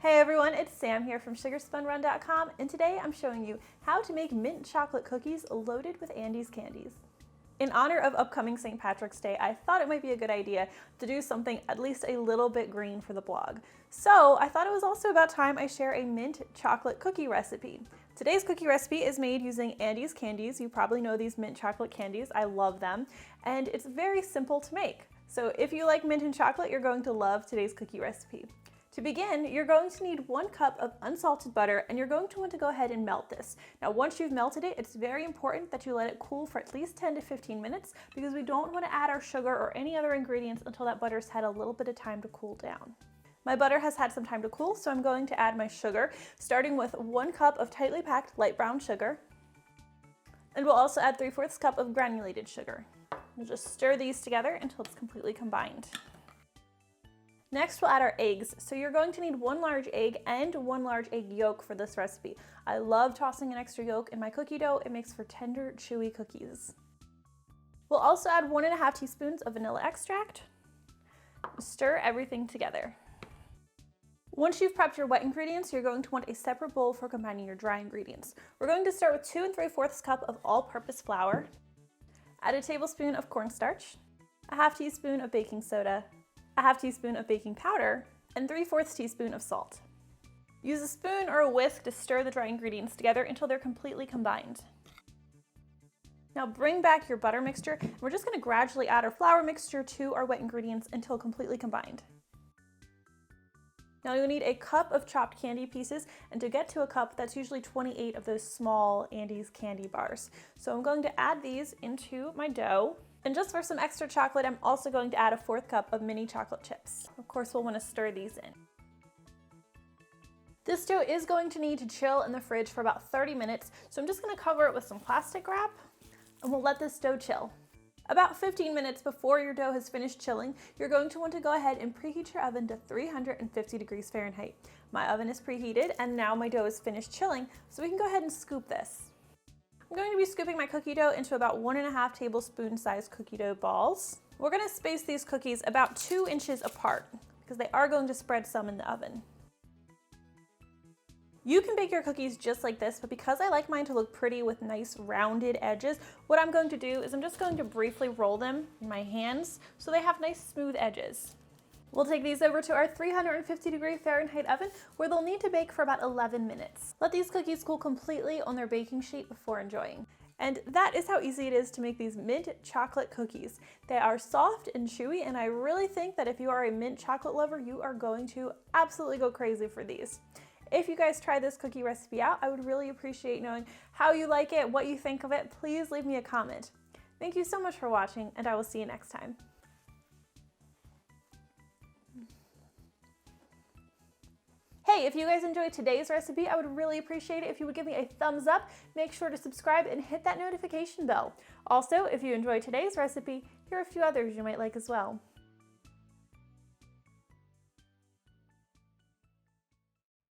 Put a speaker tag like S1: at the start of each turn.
S1: Hey everyone, it's Sam here from sugarspunrun.com, and today I'm showing you how to make mint chocolate cookies loaded with Andes candies. In honor of upcoming St. Patrick's Day, I thought it might be a good idea to do something at least a little bit green for the blog. So I thought it was also about time I share a mint chocolate cookie recipe. Today's cookie recipe is made using Andes candies. You probably know these mint chocolate candies. I love them, and it's very simple to make. So if you like mint and chocolate, you're going to love today's cookie recipe. To begin, you're going to need 1 cup of unsalted butter, and you're going to want to go ahead and melt this. Now, once you've melted it, it's very important that you let it cool for at least 10 to 15 minutes because we don't want to add our sugar or any other ingredients until that butter's had a little bit of time to cool down. My butter has had some time to cool, so I'm going to add my sugar, starting with 1 cup of tightly packed light brown sugar. And we'll also add 3/4 cup of granulated sugar. We'll just stir these together until it's completely combined. Next, we'll add our eggs. So you're going to need 1 large egg and 1 large egg yolk for this recipe. I love tossing an extra yolk in my cookie dough. It makes for tender, chewy cookies. We'll also add 1½ teaspoons of vanilla extract. Stir everything together. Once you've prepped your wet ingredients, you're going to want a separate bowl for combining your dry ingredients. We're going to start with 2 3/4 cup of all-purpose flour. Add a tablespoon of cornstarch, a ½ teaspoon of baking soda, a ½ teaspoon of baking powder, and 3/4 teaspoon of salt. Use a spoon or a whisk to stir the dry ingredients together until they're completely combined. Now bring back your butter mixture, and we're just going to gradually add our flour mixture to our wet ingredients until completely combined. Now you'll need a cup of chopped candy pieces, and to get to a cup, that's usually 28 of those small Andes candy bars. So I'm going to add these into my dough. And just for some extra chocolate, I'm also going to add a 1/4 cup of mini chocolate chips. Of course, we'll want to stir these in. This dough is going to need to chill in the fridge for about 30 minutes, so I'm just going to cover it with some plastic wrap, and we'll let this dough chill. About 15 minutes before your dough has finished chilling, you're going to want to go ahead and preheat your oven to 350 degrees Fahrenheit. My oven is preheated, and now my dough is finished chilling, so we can go ahead and scoop this. I'm going to be scooping my cookie dough into about 1½ tablespoon-sized cookie dough balls. We're going to space these cookies about 2 inches apart because they are going to spread some in the oven. You can bake your cookies just like this, but because I like mine to look pretty with nice rounded edges, what I'm going to do is I'm just going to briefly roll them in my hands so they have nice smooth edges. We'll take these over to our 350 degree Fahrenheit oven where they'll need to bake for about 11 minutes. Let these cookies cool completely on their baking sheet before enjoying. And that is how easy it is to make these mint chocolate cookies. They are soft and chewy, and I really think that if you are a mint chocolate lover, you are going to absolutely go crazy for these. If you guys try this cookie recipe out, I would really appreciate knowing how you like it, what you think of it. Please leave me a comment. Thank you so much for watching, and I will see you next time. Hey, if you guys enjoyed today's recipe, I would really appreciate it if you would give me a thumbs up. Make sure to subscribe and hit that notification bell. Also, if you enjoyed today's recipe, here are a few others you might like as well.